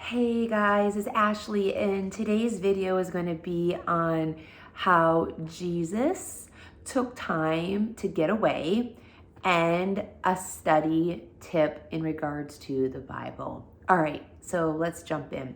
Hey guys, it's Ashley, and today's video is going to be on how Jesus took time to get away and a study tip in regards to the Bible. All right, so let's jump in.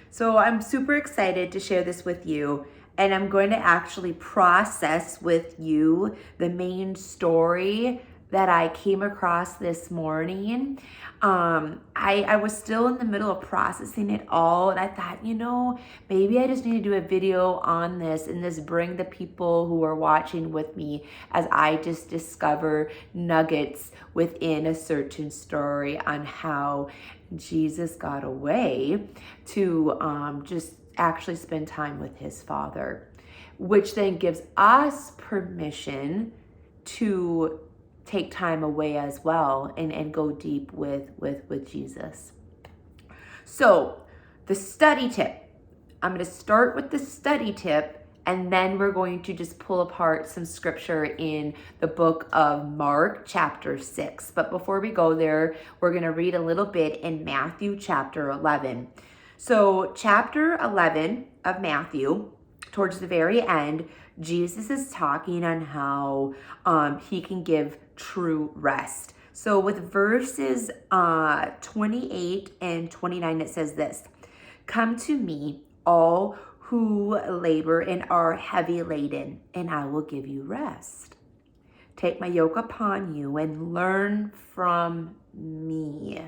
So I'm super excited to share this with you, and I'm going to actually process with you the main story that I came across this morning. I was still in the middle of processing it all, and I thought, maybe I just need to do a video on this and just bring the people who are watching with me as I just discover nuggets within a certain story on how Jesus got away to just actually spend time with his Father, which then gives us permission to take time away as well and go deep with Jesus. So the study tip, I'm going to start with the study tip, and then we're going to just pull apart some scripture in the book of Mark chapter 6. But before we go there, we're going to read a little bit in Matthew chapter 11. So chapter 11 of Matthew, towards the very end, Jesus is talking on how he can give true rest. So with verses 28 and 29, it says this: "Come to me, all who labor and are heavy laden, and I will give you rest. Take my yoke upon you and learn from me,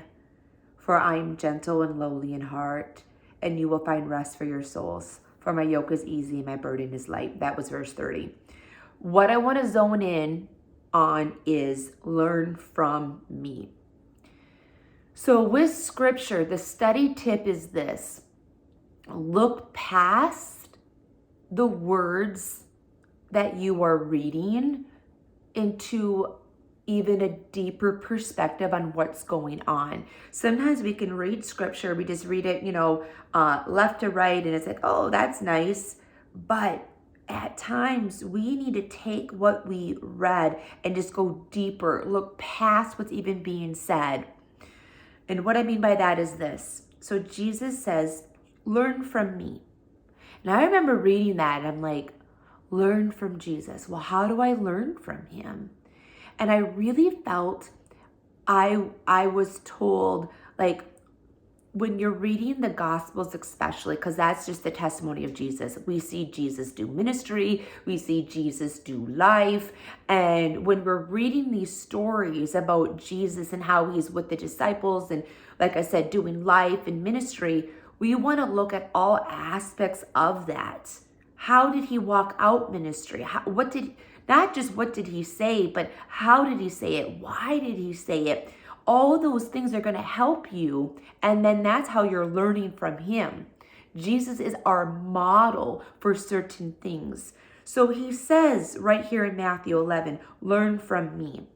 for I am gentle and lowly in heart, and you will find rest for your souls. For my yoke is easy and my burden is light." That was verse 30. What I want to zone in on is learn from me. So with scripture, the study tip is this: look past the words that you are reading into even a deeper perspective on what's going on. Sometimes we can read scripture, we just read it, left to right, and it's like, oh, that's nice. But at times we need to take what we read and just go deeper, look past what's even being said. And what I mean by that is this. So Jesus says, learn from me. Now I remember reading that and I'm like, learn from Jesus. Well, how do I learn from him? And I really felt I was told, like, when you're reading the Gospels, especially, because that's just the testimony of Jesus. We see Jesus do ministry, we see Jesus do life. And when we're reading these stories about Jesus and how he's with the disciples and, like I said, doing life and ministry, we want to look at all aspects of that. How did he walk out ministry? Not just what did he say, but how did he say it? Why did he say it? All those things are going to help you. And then that's how you're learning from him. Jesus is our model for certain things. So he says right here in Matthew 11, learn from me.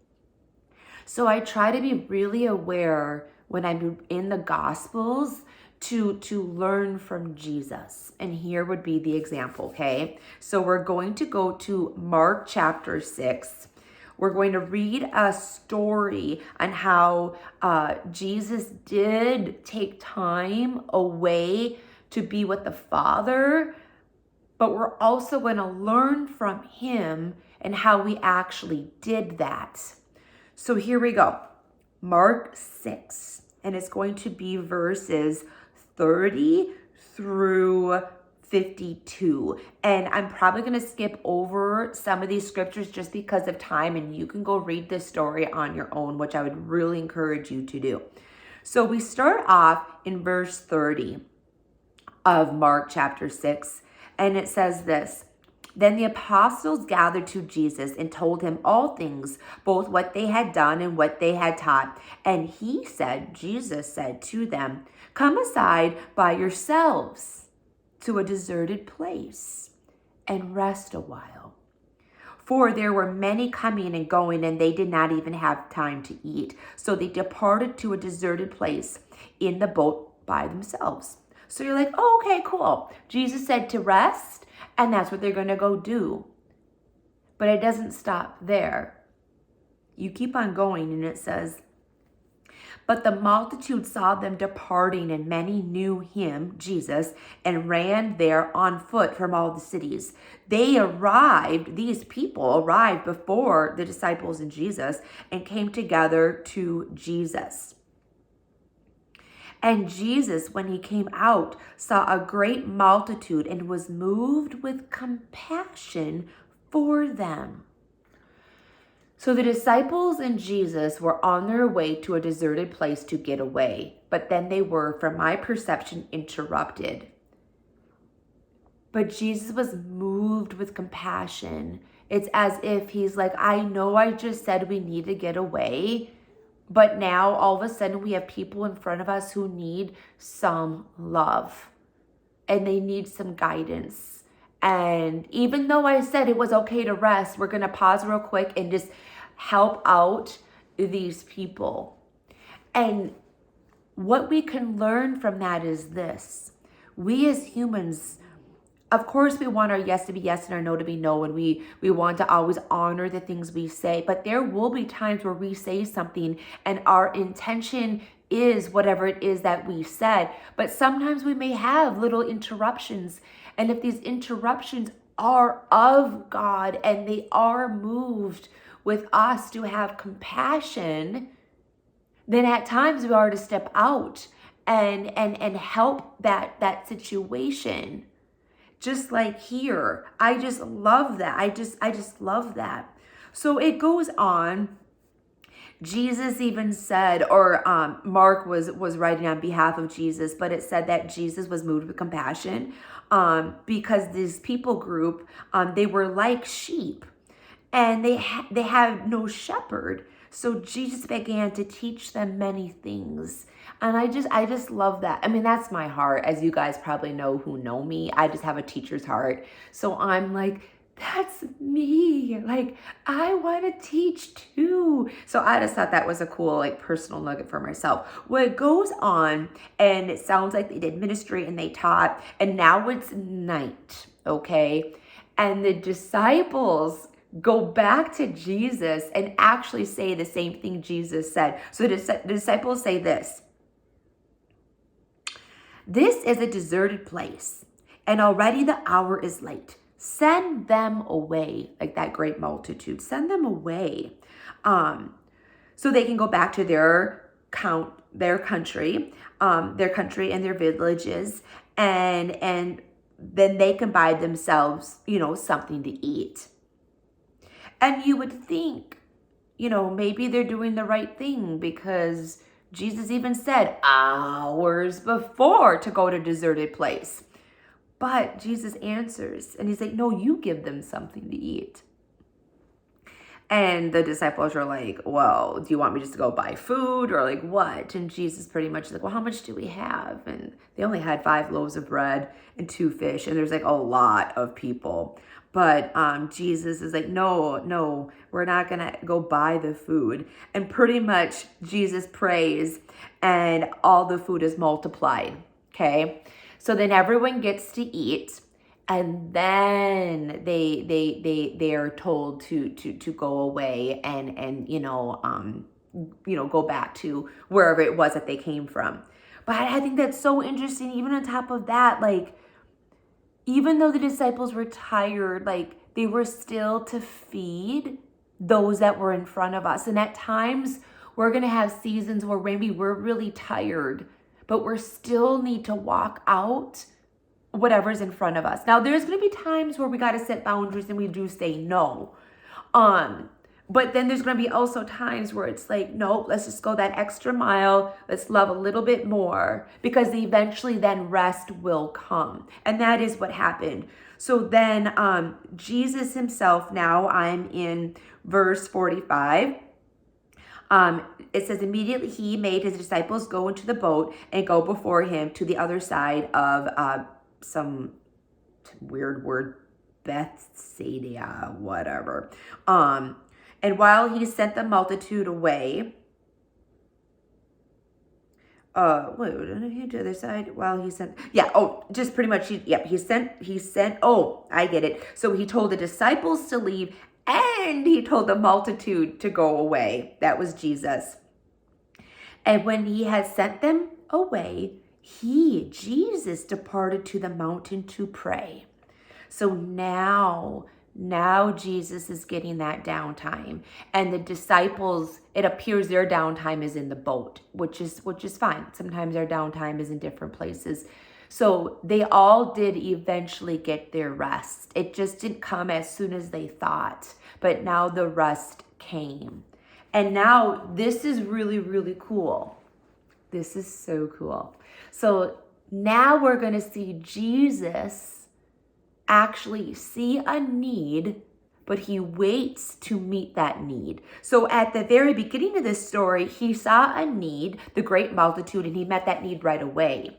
So I try to be really aware when I'm in the Gospels to learn from Jesus. And here would be the example, okay? So we're going to go to Mark chapter 6. We're going to read a story on how Jesus did take time away to be with the Father, but we're also going to learn from him and how we actually did that. So here we go. Mark 6, and it's going to be verses 30 through 52. And I'm probably going to skip over some of these scriptures just because of time, and you can go read this story on your own, which I would really encourage you to do. So we start off in verse 30 of Mark chapter 6, and it says this: "Then the apostles gathered to Jesus and told him all things, both what they had done and what they had taught. And Jesus said to them, 'Come aside by yourselves to a deserted place and rest a while.' For there were many coming and going, and they did not even have time to eat. So they departed to a deserted place in the boat by themselves." So you're like, oh, okay, cool. Jesus said to rest, and that's what they're going to go do. But it doesn't stop there. You keep on going, and it says, But the multitude saw them departing, and many knew him, Jesus, and ran there on foot from all the cities. These people arrived before the disciples and Jesus and came together to Jesus. And Jesus, when he came out, saw a great multitude and was moved with compassion for them. So the disciples and Jesus were on their way to a deserted place to get away, but then they were, from my perception, interrupted. But Jesus was moved with compassion. It's as if he's like, I know I just said we need to get away, but now all of a sudden we have people in front of us who need some love and they need some guidance. And even though I said it was okay to rest, we're going to pause real quick and just help out these people. And what we can learn from that is this. We as humans, of course, we want our yes to be yes and our no to be no, and we want to always honor the things we say. But there will be times where we say something and our intention is whatever it is that we said. But sometimes we may have little interruptions. And if these interruptions are of God and they are moved with us to have compassion, then at times we are to step out and help that situation. Just like here, I just love that. I just love that. So it goes on. Jesus even said, or Mark was writing on behalf of Jesus, but it said that Jesus was moved with compassion because this people group, they were like sheep and they had no shepherd. So Jesus began to teach them many things. And I just love that. I mean, that's my heart. As you guys probably know who know me, I just have a teacher's heart. So I'm like, that's me. Like, I want to teach too. So I just thought that was a cool, like, personal nugget for myself. Well, it goes on, and it sounds like they did ministry and they taught, and now it's night, okay? And the disciples go back to Jesus and actually say the same thing Jesus said. So the disciples say this. This is a deserted place, and already the hour is late. Send them away, like that great multitude. Send them away, so they can go back to their country and their villages, and then they can buy themselves, something to eat. And you would think, maybe they're doing the right thing because Jesus even said hours before to go to a deserted place. But Jesus answers and he's like, no, you give them something to eat. And the disciples are like, well, do you want me just to go buy food or like what? And Jesus pretty much is like, well, how much do we have? And they only had 5 loaves of bread and 2 fish. And there's like a lot of people. But Jesus is like, no, we're not going to go buy the food. And pretty much Jesus prays and all the food is multiplied. Okay. So then everyone gets to eat, and then they are told to go away and go back to wherever it was that they came from. But I think that's so interesting. Even on top of that, like, even though the disciples were tired, like, they were still to feed those that were in front of us. And at times we're going to have seasons where maybe we're really tired, but we still need to walk out whatever's in front of us. Now, there's going to be times where we got to set boundaries and we do say no. But then there's going to be also times where it's like, no, let's just go that extra mile. Let's love a little bit more, because eventually then rest will come. And that is what happened. So then Jesus himself, now I'm in verse 45. It says, immediately he made his disciples go into the boat and go before him to the other side of some weird word, Bethsaida, whatever. And while he sent the multitude away, wait, did he to the other side? While he sent, just pretty much, he sent, I get it. So he told the disciples to leave, and he told the multitude to go away. That was Jesus. And when he had sent them away, Jesus, departed to the mountain to pray. So now Jesus is getting that downtime, and the disciples, it appears their downtime is in the boat, which is fine. Sometimes our downtime is in different places. So they all did eventually get their rest. It just didn't come as soon as they thought, but now the rest came. And now this is really, really cool. This is so cool. So now we're going to see Jesus actually see a need, but he waits to meet that need. So at the very beginning of this story, he saw a need, the great multitude, and he met that need right away.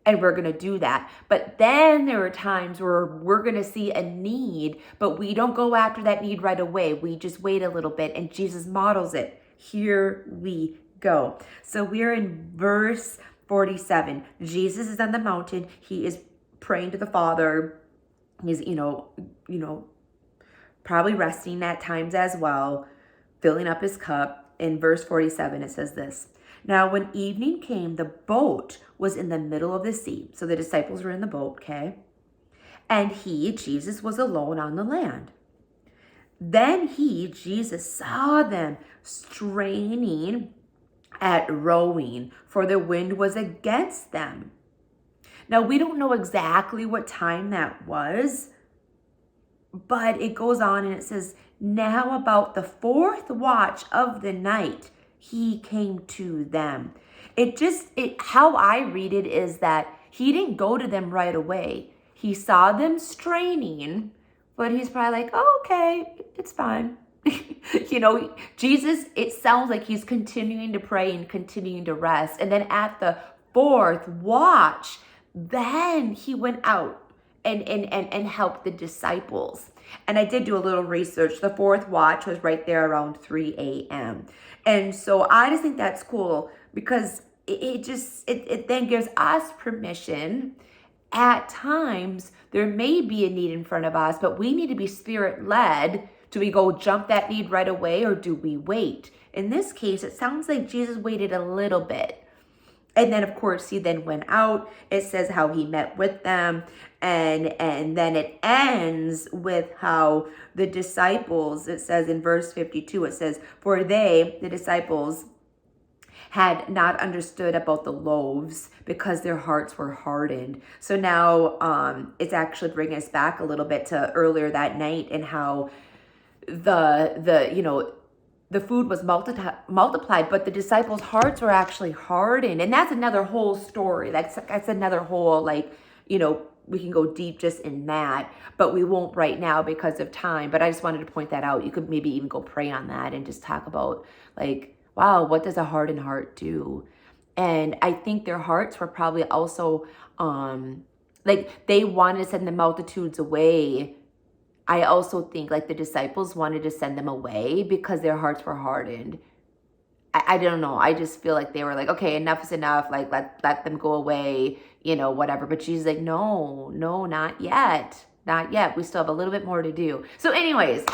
And we're going to do that. But then there are times where we're going to see a need, but we don't go after that need right away. We just wait a little bit, and Jesus models it. Here we go. So we're in verse 47. Jesus is on the mountain. He is praying to the Father. He's, probably resting at times as well, filling up his cup. In verse 47, it says this. Now, when evening came, the boat was in the middle of the sea. So the disciples were in the boat, okay? And Jesus, was alone on the land. Then Jesus, saw them straining at rowing, for the wind was against them. Now, we don't know exactly what time that was, but it goes on and it says, now about the fourth watch of the night, he came to them. How I read it is that he didn't go to them right away. He saw them straining, but he's probably like, oh, okay, it's fine. Jesus, it sounds like he's continuing to pray and continuing to rest. And then at the fourth watch, then he went out and helped the disciples. And I did do a little research. The fourth watch was right there around 3 a.m. And so I just think that's cool because it then gives us permission. At times, there may be a need in front of us, but we need to be spirit-led. Do we go jump that need right away, or do we wait? In this case, it sounds like Jesus waited a little bit. And then, of course, he then went out. It says how he met with them. And then it ends with how the disciples, it says in verse 52, it says, for they, the disciples, had not understood about the loaves because their hearts were hardened. So now it's actually bringing us back a little bit to earlier that night and how the food was multiplied, but the disciples' hearts were actually hardened. And that's another whole story. That's another whole, we can go deep just in that, but we won't right now because of time. But I just wanted to point that out. You could maybe even go pray on that and just talk about, wow, what does a hardened heart do? And I think their hearts were probably also, they wanted to send the multitudes away. I also think the disciples wanted to send them away because their hearts were hardened. I don't know. I just feel like they were like, okay, enough is enough. Let them go away, whatever. But she's like, no, not yet. Not yet. We still have a little bit more to do. So anyways,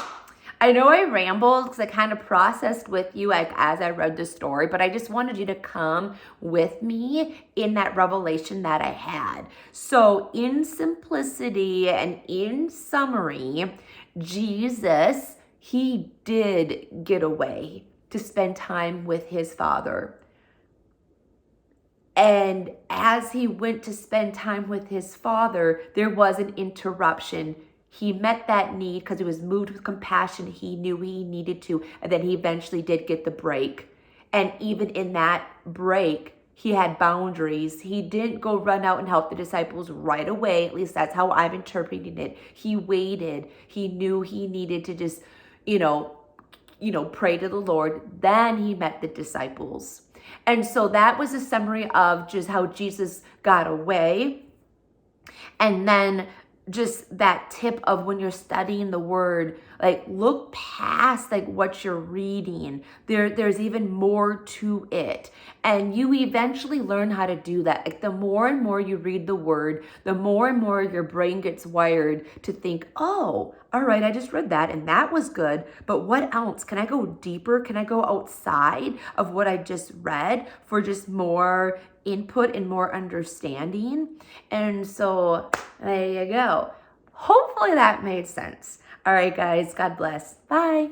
I know I rambled because I kind of processed with you as I read the story, but I just wanted you to come with me in that revelation that I had. So in simplicity and in summary, Jesus, he did get away to spend time with his Father. And as he went to spend time with his Father, there was an interruption. He met that need because he was moved with compassion. He knew he needed to. And then he eventually did get the break. And even in that break, he had boundaries. He didn't go run out and help the disciples right away. At least that's how I'm interpreting it. He waited. He knew he needed to just, pray to the Lord. Then he met the disciples. And so that was a summary of just how Jesus got away. And then just that tip of when you're studying the word, like look past like what you're reading. There's even more to it. And you eventually learn how to do that. Like the more and more you read the word, the more and more your brain gets wired to think, oh, all right, I just read that and that was good, but what else? Can I go deeper? Can I go outside of what I just read for just more input and more understanding? And so there you go. Hopefully that made sense. All right, guys, God bless. Bye.